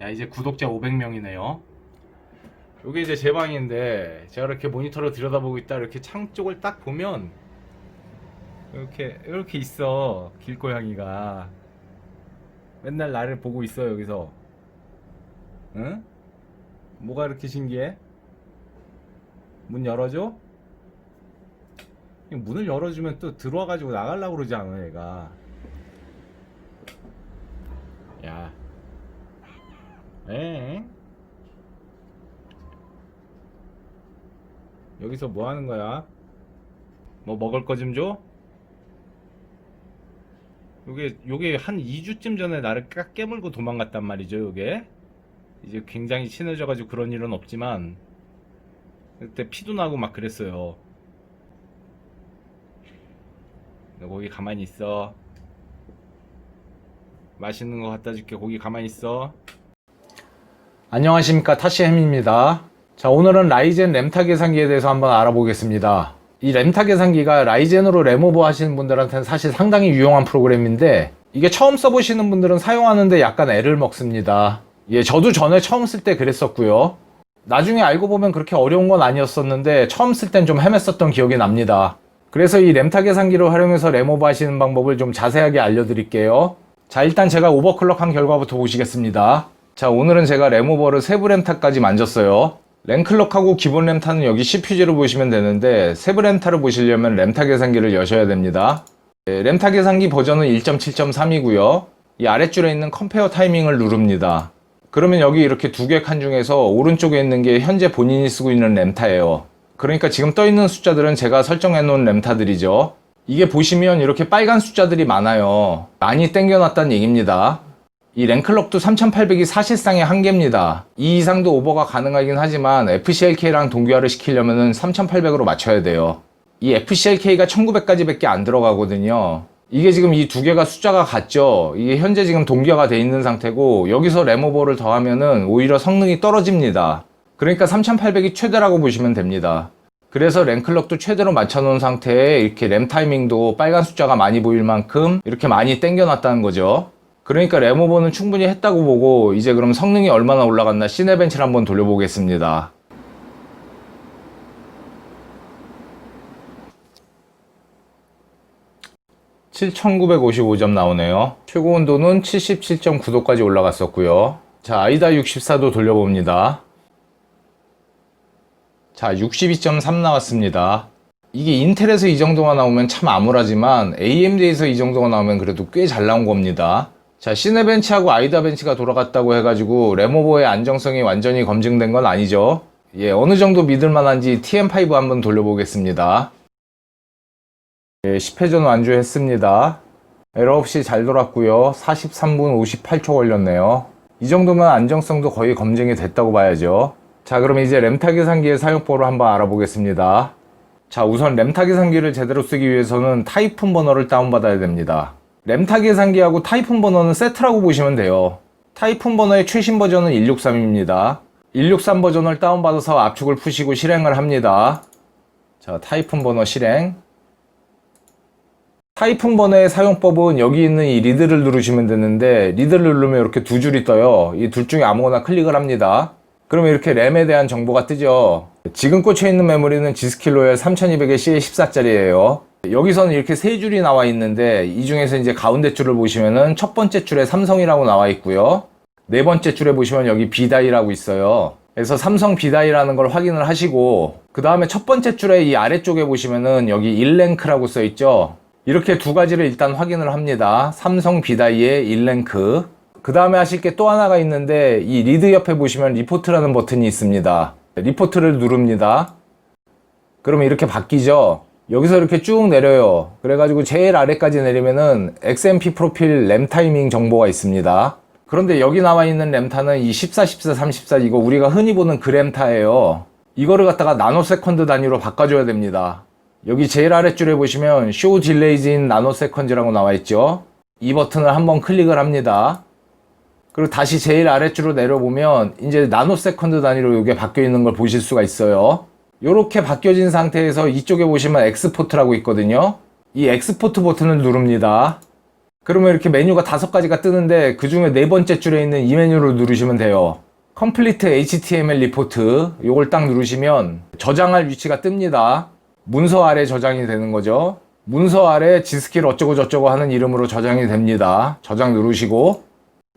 야, 이제 구독자 500명이네요. 여기 이제 제 방인데 제가 이렇게 모니터로 들여다보고 있다 이렇게 창 쪽을 딱 보면 이렇게 있어. 길고양이가 맨날 나를 보고 있어. 여기서. 응? 뭐가 이렇게 신기해? 문 열어줘? 문을 열어주면 또 들어와가지고 나가려고 그러지 않아 얘가. 야, 에? 여기서 뭐 하는 거야? 뭐 먹을 거 좀 줘? 요게 한 2주쯤 전에 나를 깨물고 도망갔단 말이죠. 요게 이제 굉장히 친해져가지고 그런 일은 없지만 그때 피도 나고 막 그랬어요. 너 거기 가만히 있어. 맛있는 거 갖다 줄게. 거기 가만히 있어. 안녕하십니까, 타시햄입니다. 자, 오늘은 라이젠 램타 계산기에 대해서 한번 알아보겠습니다. 이 램타 계산기가 라이젠으로 램오버 하시는 분들한테는 사실 상당히 유용한 프로그램인데 이게 처음 써보시는 분들은 사용하는데 약간 애를 먹습니다. 예, 저도 전에 처음 쓸 때 그랬었고요. 나중에 알고 보면 그렇게 어려운 건 아니었었는데 처음 쓸 땐 좀 헤맸었던 기억이 납니다. 그래서 이 램타 계산기를 활용해서 램오버 하시는 방법을 좀 자세하게 알려드릴게요. 자, 일단 제가 오버클럭 한 결과부터 보시겠습니다. 자, 오늘은 제가 램오버를 세부 램타까지 만졌어요. 램클럭하고 기본 램타는 여기 CPU를 보시면 되는데 세부 램타를 보시려면 램타 계산기를 여셔야 됩니다. 램타 계산기 버전은 1.7.3이고요. 이 아랫줄에 있는 컴페어 타이밍을 누릅니다. 그러면 여기 이렇게 두 개 칸 중에서 오른쪽에 있는 게 현재 본인이 쓰고 있는 램타예요. 그러니까 지금 떠 있는 숫자들은 제가 설정해 놓은 램타들이죠. 이게 보시면 이렇게 빨간 숫자들이 많아요. 많이 땡겨놨다는 얘기입니다. 이 램클럭도 3800이 사실상의 한계입니다. 이 이상도 오버가 가능하긴 하지만 FCLK랑 동기화를 시키려면 3800으로 맞춰야 돼요. 이 FCLK가 1900까지 밖에 안 들어가거든요. 이게 지금 이 두 개가 숫자가 같죠. 이게 현재 지금 동기화가 돼 있는 상태고 여기서 램오버를 더하면은 오히려 성능이 떨어집니다. 그러니까 3800이 최대라고 보시면 됩니다. 그래서 램클럭도 최대로 맞춰놓은 상태에 이렇게 램 타이밍도 빨간 숫자가 많이 보일 만큼 이렇게 많이 땡겨놨다는 거죠. 그러니까 램오버는 충분히 했다고 보고 이제 그럼 성능이 얼마나 올라갔나 시네벤치를 한번 돌려보겠습니다. (7955점) 나오네요. 최고 온도는 77.9도까지 올라갔었고요. 자, 아이다 64도 돌려봅니다. 자, 62.3 나왔습니다. 이게 인텔에서 이 정도가 나오면 참 암울하지만 AMD에서 이 정도가 나오면 그래도 꽤 잘 나온 겁니다. 자, 시네벤치하고 아이다 벤치가 돌아갔다고 해가지고 램오버의 안정성이 완전히 검증된 건 아니죠. 예, 어느 정도 믿을만한지 TM5 한번 돌려보겠습니다. 예, 10회전 완주했습니다. 에러 없이 잘 돌았고요. 43분 58초 걸렸네요. 이 정도면 안정성도 거의 검증이 됐다고 봐야죠. 자, 그럼 이제 램타 계산기의 사용법을 한번 알아보겠습니다. 자, 우선 램타 계산기를 제대로 쓰기 위해서는 타이푼 버너를 다운받아야 됩니다. 램타 계산기하고 타이푼 버너는 세트라고 보시면 돼요. 타이푼 버너의 최신 버전은 163입니다. 163 버전을 다운받아서 압축을 푸시고 실행을 합니다. 자, 타이푼 버너 실행. 타이푼 버너의 사용법은 여기 있는 이 리드를 누르시면 되는데 리드를 누르면 이렇게 두 줄이 떠요. 이 둘 중에 아무거나 클릭을 합니다. 그러면 이렇게 램에 대한 정보가 뜨죠. 지금 꽂혀 있는 메모리는 지스킬로열 3200의 CA14짜리예요. 여기서는 이렇게 세 줄이 나와 있는데 이 중에서 이제 가운데 줄을 보시면은 첫 번째 줄에 삼성이라고 나와 있고요. 네 번째 줄에 보시면 여기 B다이라고 있어요. 그래서 삼성 B다이라는 걸 확인을 하시고 그 다음에 첫 번째 줄에 이 아래쪽에 보시면은 여기 1랭크라고 써 있죠. 이렇게 두 가지를 일단 확인을 합니다. 삼성 B다이의 1랭크. 그 다음에 하실 게 또 하나가 있는데 이 리드 옆에 보시면 리포트라는 버튼이 있습니다. 리포트를 누릅니다. 그러면 이렇게 바뀌죠. 여기서 이렇게 쭉 내려요. 그래가지고 제일 아래까지 내리면은 XMP 프로필 램 타이밍 정보가 있습니다. 그런데 여기 나와 있는 램타는 이 14, 14, 34 이거 우리가 흔히 보는 그 램타예요. 이거를 갖다가 나노세컨드 단위로 바꿔줘야 됩니다. 여기 제일 아랫줄에 보시면 Show Delays in Nanoseconds라고 나와 있죠. 이 버튼을 한번 클릭을 합니다. 그리고 다시 제일 아랫줄로 내려보면 이제 나노세컨드 단위로 이게 바뀌어 있는 걸 보실 수가 있어요. 이렇게 바뀌어진 상태에서 이쪽에 보시면 엑스포트라고 있거든요. 이 엑스포트 버튼을 누릅니다. 그러면 이렇게 메뉴가 5가지가 뜨는데 그 중에 네 번째 줄에 있는 이 메뉴를 누르시면 돼요. Complete HTML 리포트. 요걸 딱 누르시면 저장할 위치가 뜹니다. 문서 아래 저장이 되는 거죠. 문서 아래 지스킬 어쩌고 저쩌고 하는 이름으로 저장이 됩니다. 저장 누르시고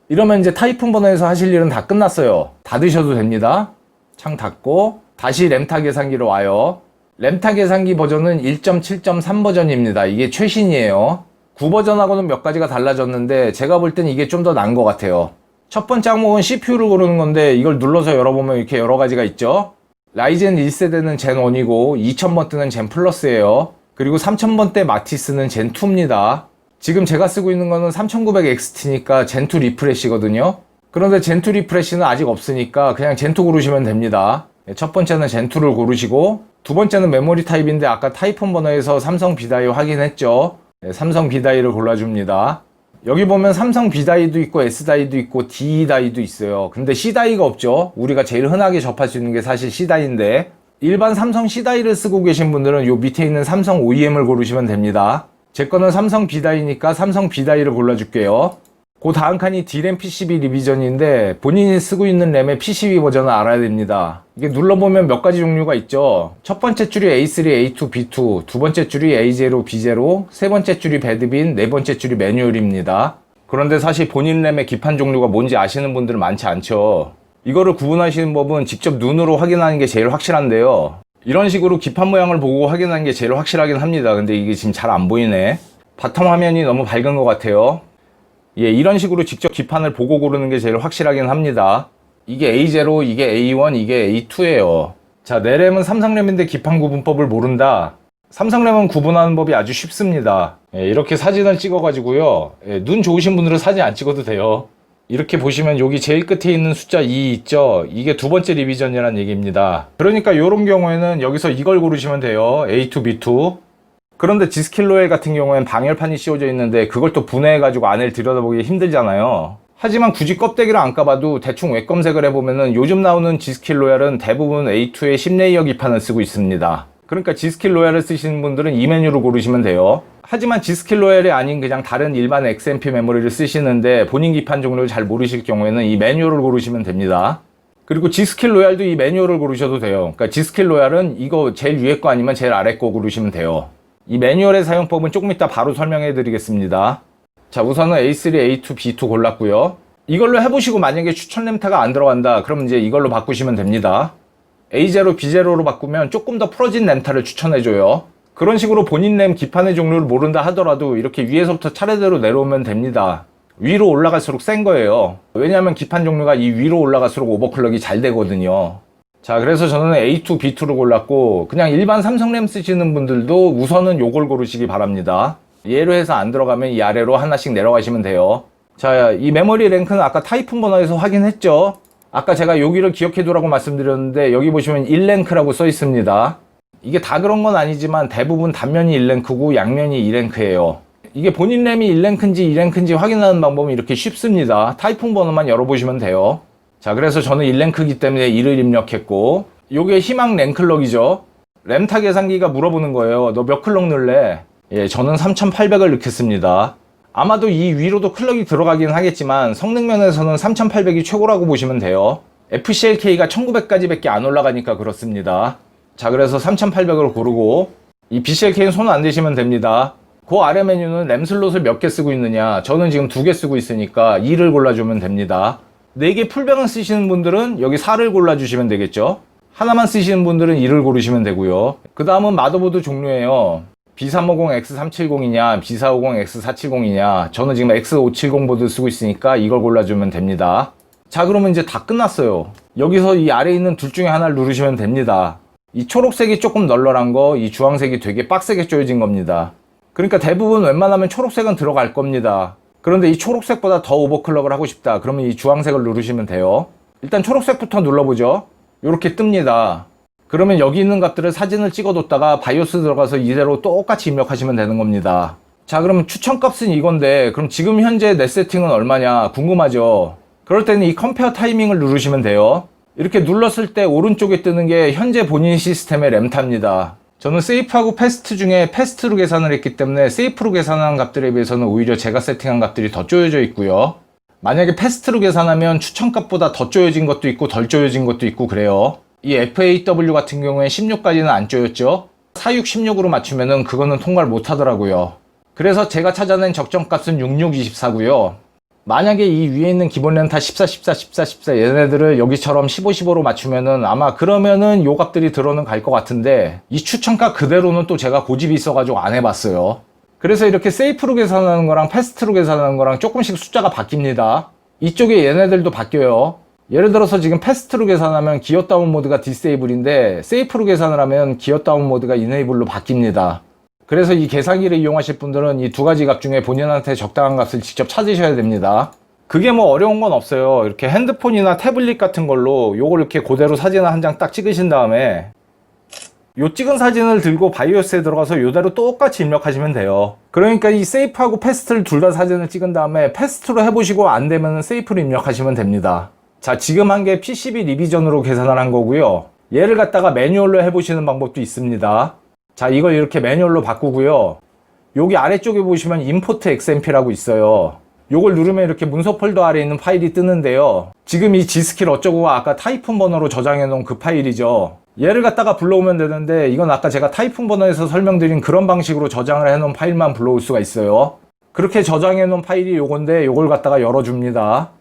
이러면 이제 타이푼 번호에서 하실 일은 다 끝났어요. 닫으셔도 됩니다. 창 닫고 다시 램타 계산기로 와요. 램타 계산기 버전은 1.7.3 버전입니다. 이게 최신이에요. 9버전하고는 몇 가지가 달라졌는데 제가 볼 땐 이게 좀 더 나은 것 같아요. 첫 번째 항목은 CPU를 고르는 건데 이걸 눌러서 열어보면 이렇게 여러 가지가 있죠. 라이젠 1세대는 젠 1이고 2000번대는 젠 플러스예요. 그리고 3000번대 마티스는 젠 2입니다. 지금 제가 쓰고 있는 거는 3900XT니까 젠 2 리프레시거든요. 그런데 젠 2 리프레시는 아직 없으니까 그냥 젠 2 고르시면 됩니다. 첫 번째는 젠 2를 고르시고 두 번째는 메모리 타입인데 아까 타이푼 번호에서 삼성 비다이 확인했죠. 삼성 비다이를 골라줍니다. 여기 보면 삼성 B다이도 있고 S다이도 있고 D다이도 있어요. 근데 C다이가 없죠. 우리가 제일 흔하게 접할 수 있는 게 사실 C다이인데 일반 삼성 C다이를 쓰고 계신 분들은 요 밑에 있는 삼성 OEM을 고르시면 됩니다. 제 거는 삼성 B다이니까 삼성 B다이를 골라줄게요. 그 다음 칸이 D램 PCB 리비전인데 본인이 쓰고 있는 램의 PCB 버전을 알아야 됩니다. 이게 눌러보면 몇 가지 종류가 있죠. 첫 번째 줄이 A3, A2, B2, 두 번째 줄이 A0, B0, 세 번째 줄이 배드빈, 네 번째 줄이 매뉴얼입니다. 그런데 사실 본인 램의 기판 종류가 뭔지 아시는 분들은 많지 않죠. 이거를 구분하시는 법은 직접 눈으로 확인하는 게 제일 확실한데요. 이런 식으로 기판 모양을 보고 확인하는 게 제일 확실하긴 합니다. 근데 이게 지금 잘 안 보이네. 바텀 화면이 너무 밝은 것 같아요. 예, 이런 식으로 직접 기판을 보고 고르는 게 제일 확실하긴 합니다. 이게 A0, 이게 A1, 이게 A2예요. 자, 내 램은 삼성램인데 기판 구분법을 모른다. 삼성램은 구분하는 법이 아주 쉽습니다. 예, 이렇게 사진을 찍어가지고요. 예, 눈 좋으신 분들은 사진 안 찍어도 돼요. 이렇게 보시면 여기 제일 끝에 있는 숫자 2 있죠? 이게 두 번째 리비전이라는 얘기입니다. 그러니까 이런 경우에는 여기서 이걸 고르시면 돼요. A2, B2. 그런데 지스킬로엘 같은 경우엔 방열판이 씌워져 있는데 그걸 또 분해해가지고 안을 들여다보기 힘들잖아요. 하지만 굳이 껍데기를 안 까봐도 대충 웹 검색을 해보면은 요즘 나오는 지스킬로얄은 대부분 A2의 10레이어 기판을 쓰고 있습니다. 그러니까 지스킬로얄을 쓰시는 분들은 이 메뉴를 고르시면 돼요. 하지만 지스킬로얄이 아닌 그냥 다른 일반 XMP 메모리를 쓰시는데 본인 기판 종류를 잘 모르실 경우에는 이 매뉴얼을 고르시면 됩니다. 그리고 지스킬로얄도 이 매뉴얼을 고르셔도 돼요. 그러니까 지스킬로얄은 이거 제일 위에 거 아니면 제일 아래 거 고르시면 돼요. 이 매뉴얼의 사용법은 조금 이따 바로 설명해 드리겠습니다. 자, 우선은 A3, A2, B2 골랐고요. 이걸로 해보시고 만약에 추천 램타가 안 들어간다 그럼 이제 이걸로 바꾸시면 됩니다. A0, B0로 바꾸면 조금 더 풀어진 램타를 추천해줘요. 그런 식으로 본인 램 기판의 종류를 모른다 하더라도 이렇게 위에서부터 차례대로 내려오면 됩니다. 위로 올라갈수록 센 거예요. 왜냐하면 기판 종류가 이 위로 올라갈수록 오버클럭이 잘 되거든요. 자, 그래서 저는 A2, B2를 골랐고 그냥 일반 삼성램 쓰시는 분들도 우선은 요걸 고르시기 바랍니다. 얘로 해서 안 들어가면 이 아래로 하나씩 내려가시면 돼요. 자, 이 메모리 랭크는 아까 타이푼 번호에서 확인했죠. 아까 제가 여기를 기억해 두라고 말씀드렸는데 여기 보시면 1랭크라고 써 있습니다. 이게 다 그런 건 아니지만 대부분 단면이 1랭크고 양면이 2랭크예요. 이게 본인 램이 1랭크인지 2랭크인지 확인하는 방법은 이렇게 쉽습니다. 타이푼 번호만 열어보시면 돼요. 자, 그래서 저는 1랭크이기 때문에 1을 입력했고 요게 희망 랭클럭이죠. 램타 계산기가 물어보는 거예요. 너 몇 클럭 넣을래? 예, 저는 3800을 넣겠습니다. 아마도 이 위로도 클럭이 들어가긴 하겠지만 성능 면에서는 3800이 최고라고 보시면 돼요. FCLK가 1900까지 밖에 안 올라가니까 그렇습니다. 자, 그래서 3800을 고르고 이 BCLK는 손 안 대시면 됩니다. 그 아래 메뉴는 램 슬롯을 몇 개 쓰고 있느냐. 저는 지금 2개 쓰고 있으니까 2를 골라주면 됩니다. 4개 풀백을 쓰시는 분들은 여기 4를 골라주시면 되겠죠. 하나만 쓰시는 분들은 2를 고르시면 되고요. 그 다음은 마더보드 종류예요. B350X370이냐 B450X470이냐. 저는 지금 X570 보드 쓰고 있으니까 이걸 골라주면 됩니다. 자, 그러면 이제 다 끝났어요. 여기서 이 아래에 있는 둘 중에 하나를 누르시면 됩니다. 이 초록색이 조금 널널한 거, 이 주황색이 되게 빡세게 쪼여진 겁니다. 그러니까 대부분 웬만하면 초록색은 들어갈 겁니다. 그런데 이 초록색보다 더 오버클럭을 하고 싶다 그러면 이 주황색을 누르시면 돼요. 일단 초록색부터 눌러보죠. 이렇게 뜹니다. 그러면 여기 있는 값들을 사진을 찍어뒀다가 바이오스 들어가서 이대로 똑같이 입력하시면 되는 겁니다. 자, 그럼 추천값은 이건데 그럼 지금 현재 내 세팅은 얼마냐 궁금하죠. 그럴 때는 이 컴페어 타이밍을 누르시면 돼요. 이렇게 눌렀을 때 오른쪽에 뜨는 게 현재 본인 시스템의 램타입니다. 저는 세이프하고 패스트 중에 패스트로 계산을 했기 때문에 세이프로 계산한 값들에 비해서는 오히려 제가 세팅한 값들이 더 쪼여져 있고요. 만약에 패스트로 계산하면 추천값보다 더 쪼여진 것도 있고 덜 쪼여진 것도 있고 그래요. 이 FAW 같은 경우에 16까지는 안 쪼였죠. 46, 16으로 맞추면은 그거는 통과를 못 하더라고요. 그래서 제가 찾아낸 적정값은 66, 24고요. 만약에 이 위에 있는 기본 렌타 14, 14, 14, 14 얘네들을 여기처럼 15, 15로 맞추면은 아마 그러면은 요 값들이 들어는 갈 것 같은데 이 추천값 그대로는 또 제가 고집이 있어가지고 안 해봤어요. 그래서 이렇게 세이프로 계산하는 거랑 패스트로 계산하는 거랑 조금씩 숫자가 바뀝니다. 이쪽에 얘네들도 바뀌어요. 예를 들어서 지금 패스트로 계산하면 기어 다운 모드가 디세이블인데 세이프로 계산을 하면 기어 다운 모드가 이네이블로 바뀝니다. 그래서 이 계산기를 이용하실 분들은 이 두 가지 값 중에 본인한테 적당한 값을 직접 찾으셔야 됩니다. 그게 뭐 어려운 건 없어요. 이렇게 핸드폰이나 태블릿 같은 걸로 요걸 이렇게 그대로 사진을 한 장 딱 찍으신 다음에 요 찍은 사진을 들고 바이오스에 들어가서 요대로 똑같이 입력하시면 돼요. 그러니까 이 세이프하고 패스트를 둘 다 사진을 찍은 다음에 패스트로 해보시고 안 되면 세이프로 입력하시면 됩니다. 자, 지금 한 게 PCB 리비전으로 계산을 한 거고요. 얘를 갖다가 매뉴얼로 해보시는 방법도 있습니다. 자, 이걸 이렇게 매뉴얼로 바꾸고요. 여기 아래쪽에 보시면 임포트 XMP라고 있어요. 요걸 누르면 이렇게 문서 폴더 아래에 있는 파일이 뜨는데요. 지금 이 G스킬 어쩌고가 아까 타이푼 번호로 저장해 놓은 그 파일이죠. 얘를 갖다가 불러오면 되는데 이건 아까 제가 타이푼 번호에서 설명드린 그런 방식으로 저장을 해 놓은 파일만 불러올 수가 있어요. 그렇게 저장해 놓은 파일이 요건데 요걸 갖다가 열어줍니다.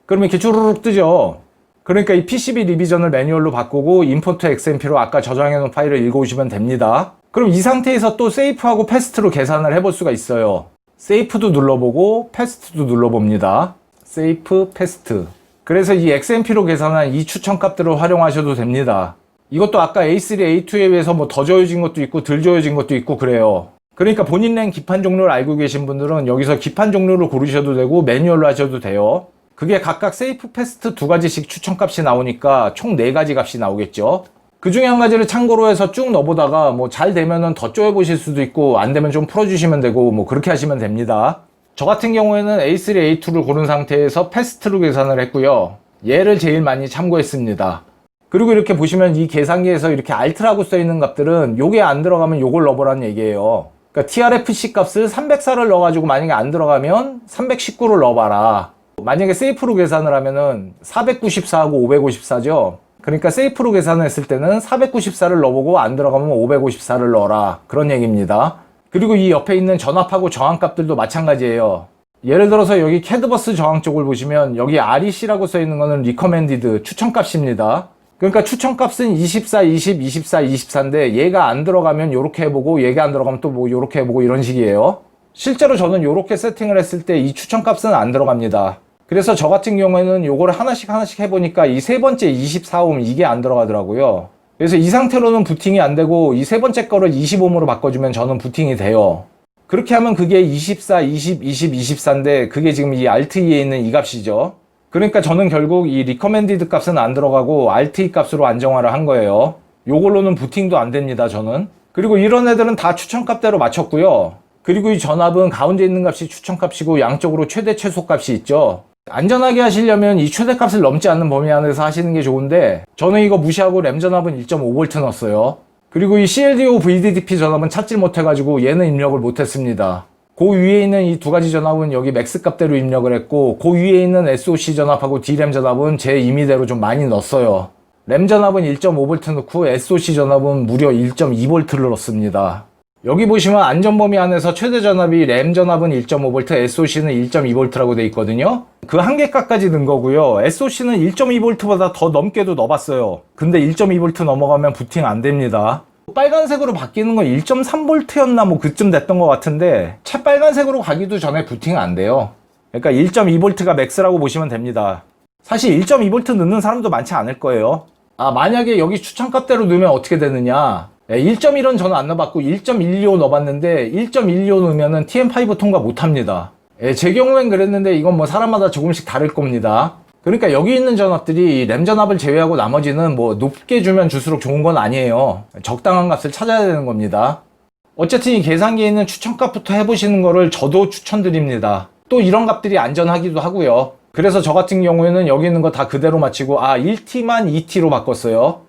그럼 이렇게 쭈루룩 뜨죠. 그러니까 이 PCB 리비전을 매뉴얼로 바꾸고 임포트 XMP로 아까 저장해 놓은 파일을 읽어오시면 됩니다. 그럼 이 상태에서 또 세이프하고 패스트로 계산을 해볼 수가 있어요. 세이프도 눌러보고 패스트도 눌러봅니다. 세이프, 패스트. 그래서 이 XMP로 계산한 이 추천값들을 활용하셔도 됩니다. 이것도 아까 A3, A2에 비해서 뭐 더 조여진 것도 있고 덜 조여진 것도 있고 그래요. 그러니까 본인 낸 기판 종류를 알고 계신 분들은 여기서 기판 종류를 고르셔도 되고 매뉴얼로 하셔도 돼요. 그게 각각 세이프, 패스트 두 가지씩 추천값이 나오니까 총 4가지 값이 나오겠죠. 그 중에 한 가지를 참고로 해서 쭉 넣어보다가 뭐 잘 되면은 더 쪼여보실 수도 있고 안 되면 좀 풀어주시면 되고 뭐 그렇게 하시면 됩니다. 저 같은 경우에는 A3, A2를 고른 상태에서 패스트로 계산을 했고요. 얘를 제일 많이 참고했습니다. 그리고 이렇게 보시면 이 계산기에서 이렇게 Alt라고 써있는 값들은 요게 안 들어가면 요걸 넣어보라는 얘기예요. 그러니까 TRFC 값을 304를 넣어가지고 만약에 안 들어가면 319를 넣어봐라. 만약에 세이프로 계산을 하면은 494하고 554죠. 그러니까 세이프로 계산을 했을 때는 494를 넣어보고 안 들어가면 554를 넣어라. 그런 얘기입니다. 그리고 이 옆에 있는 전압하고 저항값들도 마찬가지예요. 예를 들어서 여기 캐드버스 저항 쪽을 보시면 여기 REC라고 써있는 거는 리커맨디드 추천값입니다. 그러니까 추천값은 24, 20, 24, 24인데 얘가 안 들어가면 요렇게 해보고 얘가 안 들어가면 또 뭐 요렇게 해보고 이런 식이에요. 실제로 저는 요렇게 세팅을 했을 때 이 추천값은 안 들어갑니다. 그래서 저 같은 경우에는 요거를 하나씩 해보니까 이 세 번째 24옴 이게 안 들어가더라고요. 그래서 이 상태로는 부팅이 안 되고 이 세 번째 거를 20옴으로 바꿔주면 저는 부팅이 돼요. 그렇게 하면 그게 24, 20, 20, 24인데 그게 지금 이 Alt-E에 있는 이 값이죠. 그러니까 저는 결국 이 리커맨디드 값은 안 들어가고 Alt-E 값으로 안정화를 한 거예요. 요걸로는 부팅도 안 됩니다, 저는. 그리고 이런 애들은 다 추천값대로 맞췄고요. 그리고 이 전압은 가운데 있는 값이 추천값이고 양쪽으로 최대 최소값이 있죠. 안전하게 하시려면 이 최대값을 넘지 않는 범위 안에서 하시는 게 좋은데 저는 이거 무시하고 램 전압은 1.5V 넣었어요. 그리고 이 CLDO VDDP 전압은 찾질 못해가지고 얘는 입력을 못했습니다. 그 위에 있는 이 두 가지 전압은 여기 맥스 값대로 입력을 했고 그 위에 있는 SOC 전압하고 D램 전압은 제 임의대로 좀 많이 넣었어요. 램 전압은 1.5V 넣고 SOC 전압은 무려 1.2V를 넣었습니다. 여기 보시면 안전범위 안에서 최대 전압이 램 전압은 1.5V, SOC는 1.2V라고 되어 있거든요. 그 한계값까지 넣은 거고요. SOC는 1.2V보다 더 넘게도 넣어봤어요. 근데 1.2V 넘어가면 부팅 안 됩니다. 빨간색으로 바뀌는 건 1.3V였나 뭐 그쯤 됐던 것 같은데 채 빨간색으로 가기도 전에 부팅 안 돼요. 그러니까 1.2V가 맥스라고 보시면 됩니다. 사실 1.2V 넣는 사람도 많지 않을 거예요. 만약에 여기 추천값대로 넣으면 어떻게 되느냐. 1.1은 저는 안 넣어봤고 1.125 넣어봤는데 1.125 넣으면은 TM5 통과 못합니다. 제 경우엔 그랬는데 이건 뭐 사람마다 조금씩 다를 겁니다. 그러니까 여기 있는 전압들이 램 전압을 제외하고 나머지는 뭐 높게 주면 줄수록 좋은 건 아니에요. 적당한 값을 찾아야 되는 겁니다. 어쨌든 이 계산기에 있는 추천값부터 해보시는 거를 저도 추천드립니다. 또 이런 값들이 안전하기도 하고요. 그래서 저 같은 경우에는 여기 있는 거 다 그대로 맞추고 1T만 2T로 바꿨어요.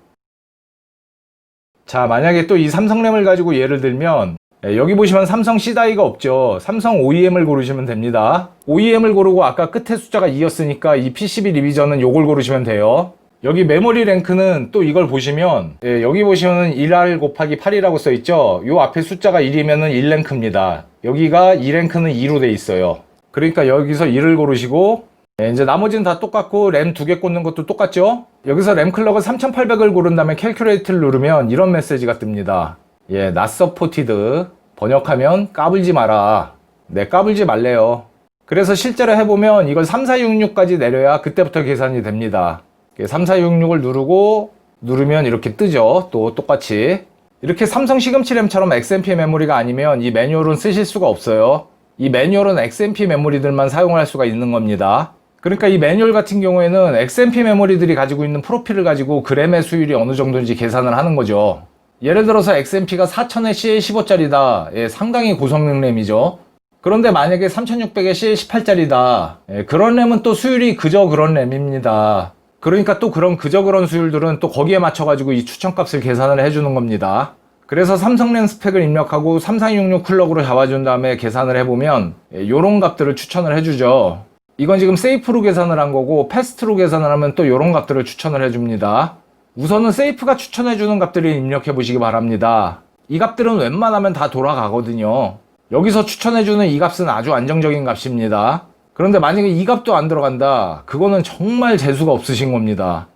자, 만약에 또 이 삼성램을 가지고 예를 들면 여기 보시면 삼성 C다이가 없죠. 삼성 OEM을 고르시면 됩니다. OEM을 고르고 아까 끝에 숫자가 2였으니까 이 PCB 리비전은 요걸 고르시면 돼요. 여기 메모리 랭크는 또 이걸 보시면 여기 보시면은 1R 곱하기 8이라고 써있죠. 요 앞에 숫자가 1이면은 1랭크입니다. 여기가 2랭크는 2로 돼 있어요. 그러니까 여기서 1을 고르시고 이제 나머지는 다 똑같고 램 2개 꽂는 것도 똑같죠. 여기서 램 클럭을 3800을 고른 다음에 캘큘레이트를 누르면 이런 메시지가 뜹니다. not supported. 번역하면 까불지 마라. 네, 까불지 말래요. 그래서 실제로 해보면 이걸 3466까지 내려야 그때부터 계산이 됩니다. 3466을 누르면 이렇게 뜨죠. 또 똑같이 이렇게 삼성 시금치 램처럼 XMP 메모리가 아니면 이 매뉴얼은 쓰실 수가 없어요. 이 매뉴얼은 XMP 메모리들만 사용할 수가 있는 겁니다. 그러니까 이 매뉴얼 같은 경우에는 XMP 메모리들이 가지고 있는 프로필을 가지고 그램의 수율이 어느 정도인지 계산을 하는 거죠. 예를 들어서 XMP가 4000에 CL15짜리다. 상당히 고성능 램이죠. 그런데 만약에 3600에 CL18짜리다. 그런 램은 또 수율이 그저 그런 램입니다. 그러니까 또 그저 그런 수율들은 또 거기에 맞춰가지고 이 추천값을 계산을 해주는 겁니다. 그래서 삼성램 스펙을 입력하고 3466 클럭으로 잡아준 다음에 계산을 해보면 요런 값들을 추천을 해주죠. 이건 지금 세이프로 계산을 한 거고 패스트로 계산을 하면 또 요런 값들을 추천을 해줍니다. 우선은 세이프가 추천해주는 값들을 입력해 보시기 바랍니다. 이 값들은 웬만하면 다 돌아가거든요. 여기서 추천해주는 이 값은 아주 안정적인 값입니다. 그런데 만약에 이 값도 안 들어간다, 그거는 정말 재수가 없으신 겁니다.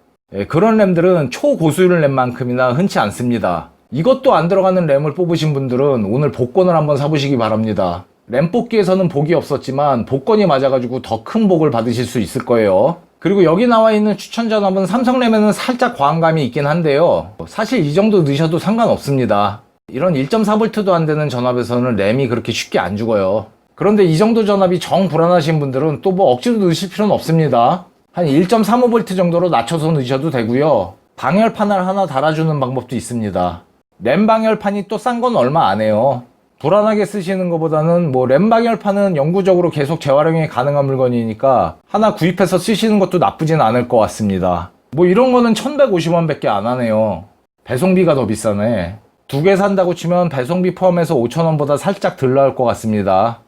그런 램들은 초고수율 램만큼이나 흔치 않습니다. 이것도 안 들어가는 램을 뽑으신 분들은 오늘 복권을 한번 사보시기 바랍니다. 램 뽑기에서는 복이 없었지만 복권이 맞아가지고 더 큰 복을 받으실 수 있을 거예요. 그리고 여기 나와 있는 추천 전압은 삼성램에는 살짝 과한 감이 있긴 한데요. 사실 이 정도 넣으셔도 상관없습니다. 이런 1.4V도 안 되는 전압에서는 램이 그렇게 쉽게 안 죽어요. 그런데 이 정도 전압이 정 불안하신 분들은 또 뭐 억지로 넣으실 필요는 없습니다. 한 1.35V 정도로 낮춰서 넣으셔도 되고요. 방열판을 하나 달아주는 방법도 있습니다. 램 방열판이 또 싼 건 얼마 안 해요. 불안하게 쓰시는 것보다는 뭐 램 방열판은 영구적으로 계속 재활용이 가능한 물건이니까 하나 구입해서 쓰시는 것도 나쁘진 않을 것 같습니다. 뭐 이런 거는 1150원 밖에 안 하네요. 배송비가 더 비싸네. 2개 산다고 치면 배송비 포함해서 5,000원보다 살짝 덜 나올 것 같습니다.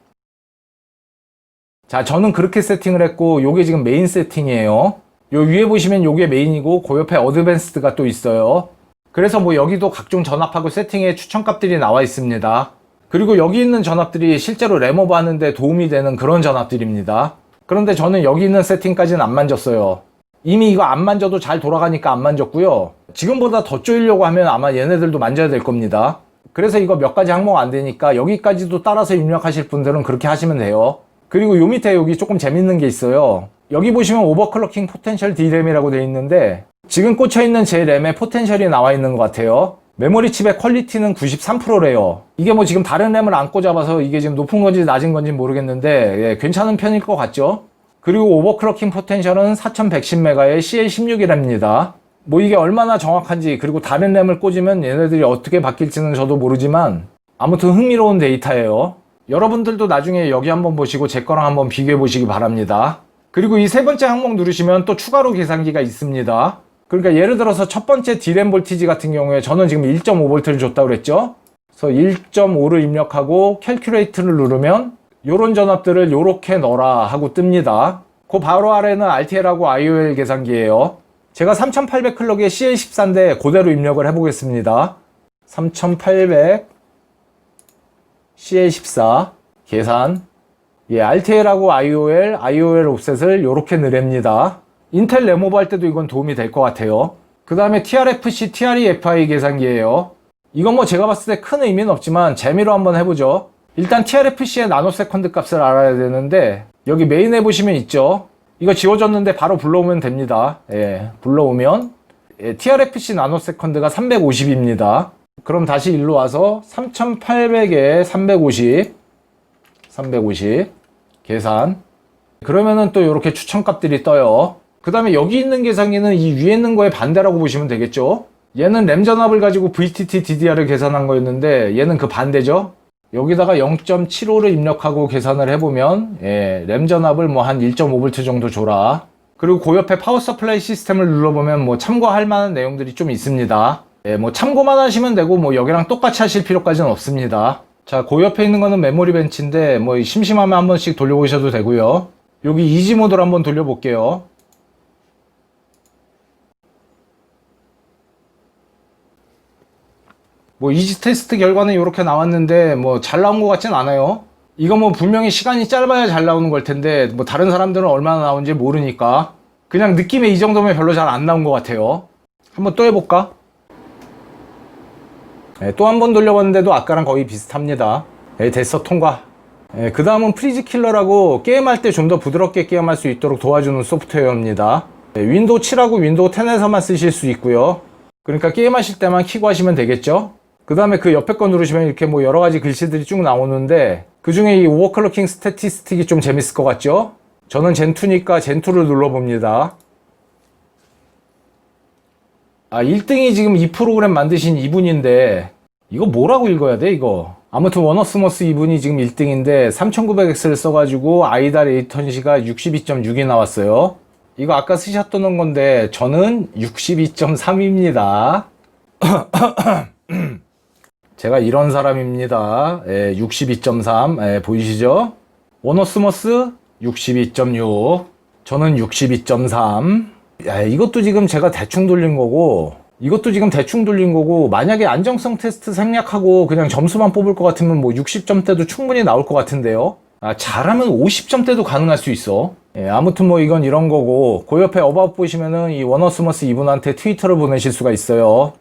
자, 저는 그렇게 세팅을 했고 요게 지금 메인 세팅이에요. 요 위에 보시면 요게 메인이고 그 옆에 어드밴스드가 또 있어요. 그래서 뭐 여기도 각종 전압하고 세팅에 추천값들이 나와 있습니다. 그리고 여기 있는 전압들이 실제로 램오버 하는데 도움이 되는 그런 전압들입니다. 그런데 저는 여기 있는 세팅까지는 안 만졌어요. 이미 이거 안 만져도 잘 돌아가니까 안 만졌고요. 지금보다 더 쪼이려고 하면 아마 얘네들도 만져야 될 겁니다. 그래서 이거 몇 가지 항목 안 되니까 여기까지도 따라서 입력하실 분들은 그렇게 하시면 돼요. 그리고 요 밑에 여기 조금 재밌는 게 있어요. 여기 보시면 오버클럭킹 포텐셜 D램이라고 되어 있는데 지금 꽂혀있는 제 램에 포텐셜이 나와 있는 것 같아요. 메모리 칩의 퀄리티는 93%래요. 이게 뭐 지금 다른 램을 안 꽂아봐서 이게 지금 높은 건지 낮은 건지 모르겠는데 괜찮은 편일 것 같죠? 그리고 오버클럭킹 포텐셜은 4110M의 CL16이랍니다. 뭐 이게 얼마나 정확한지 그리고 다른 램을 꽂으면 얘네들이 어떻게 바뀔지는 저도 모르지만 아무튼 흥미로운 데이터예요. 여러분들도 나중에 여기 한번 보시고 제 거랑 한번 비교해 보시기 바랍니다. 그리고 이 세 번째 항목 누르시면 또 추가로 계산기가 있습니다. 그러니까 예를 들어서 첫 번째 D램 볼티지 같은 경우에 저는 지금 1.5V를 줬다고 그랬죠. 그래서 1.5를 입력하고 캘큘레이트를 누르면 요런 전압들을 요렇게 넣어라 하고 뜹니다. 그 바로 아래는 RTL하고 IOL 계산기예요. 제가 3800 클럭에 CL14인데 그대로 입력을 해보겠습니다. 3800 CL14 계산. RTL하고 IOL 옵셋을 요렇게 넣으랍니다. 인텔 램오버 할 때도 이건 도움이 될 것 같아요. 그 다음에 TRFC, TREFI 계산기예요. 이건 뭐 제가 봤을 때 큰 의미는 없지만 재미로 한번 해보죠. 일단 TRFC의 나노세컨드 값을 알아야 되는데 여기 메인에 보시면 있죠. 이거 지워졌는데 바로 불러오면 됩니다. 불러오면 TRFC 나노세컨드가 350입니다. 그럼 다시 일로 와서 3800에 350 계산. 그러면은 또 이렇게 추천값들이 떠요. 그 다음에 여기 있는 계산기는 이 위에 있는 거의 반대라고 보시면 되겠죠. 얘는 램 전압을 가지고 VTT DDR을 계산한 거였는데 얘는 그 반대죠. 여기다가 0.75를 입력하고 계산을 해보면 램 전압을 뭐 한 1.5V 정도 줘라. 그리고 그 옆에 파워 서플라이 시스템을 눌러보면 뭐 참고할 만한 내용들이 좀 있습니다. 예, 뭐 참고만 하시면 되고 뭐 여기랑 똑같이 하실 필요까지는 없습니다. 자, 그 옆에 있는 거는 메모리 벤치인데 뭐 심심하면 한 번씩 돌려보셔도 되고요. 여기 이지 모드로 한번 돌려볼게요. 뭐 이지 테스트 결과는 이렇게 나왔는데 뭐 잘 나온 것 같진 않아요. 이거 뭐 분명히 시간이 짧아야 잘 나오는 걸 텐데 뭐 다른 사람들은 얼마나 나오는지 모르니까 그냥 느낌에 이 정도면 별로 잘 안 나온 것 같아요. 한번 또 해볼까? 네, 또 한 번 돌려봤는데도 아까랑 거의 비슷합니다. 네, 됐어, 통과. 네, 그 다음은 프리즈 킬러라고 게임할 때 좀 더 부드럽게 게임할 수 있도록 도와주는 소프트웨어입니다. 네, 윈도우 7하고 윈도우 10에서만 쓰실 수 있고요. 그러니까 게임하실 때만 켜고 하시면 되겠죠? 그 다음에 그 옆에 거 누르시면 이렇게 뭐 여러 가지 글씨들이 쭉 나오는데 그 중에 이 오버클럭킹 스태티스틱이 좀 재밌을 것 같죠? 저는 젠2니까 젠2를 눌러봅니다. 아, 1등이 지금 이 프로그램 만드신 이분인데 이거 뭐라고 읽어야 돼 이거? 아무튼 워너스머스 이분이 지금 1등인데 3900X를 써가지고 아이달 레이턴시가 62.6이 나왔어요. 이거 아까 쓰셨던 건데 저는 62.3입니다. 제가 이런 사람입니다. 62.3 보이시죠? 워너스머스 62.6 저는 62.3 이것도 지금 제가 대충 돌린 거고 이것도 지금 대충 돌린 거고 만약에 안정성 테스트 생략하고 그냥 점수만 뽑을 것 같으면 뭐 60점대도 충분히 나올 것 같은데요. 잘하면 50점대도 가능할 수 있어. 아무튼 뭐 이건 이런 거고 그 옆에 어바웃 보시면은 이 워너스머스 이분한테 트위터를 보내실 수가 있어요.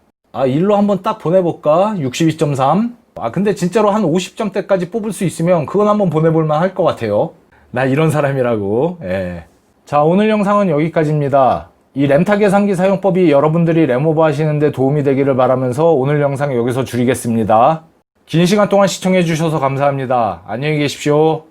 일로 한번 딱 보내볼까? 62.3 근데 진짜로 한 50점대까지 뽑을 수 있으면 그건 한번 보내볼만 할 것 같아요. 나 이런 사람이라고. 자, 오늘 영상은 여기까지입니다. 이 램타 계산기 사용법이 여러분들이 램오버 하시는데 도움이 되기를 바라면서 오늘 영상 여기서 줄이겠습니다. 긴 시간 동안 시청해 주셔서 감사합니다. 안녕히 계십시오.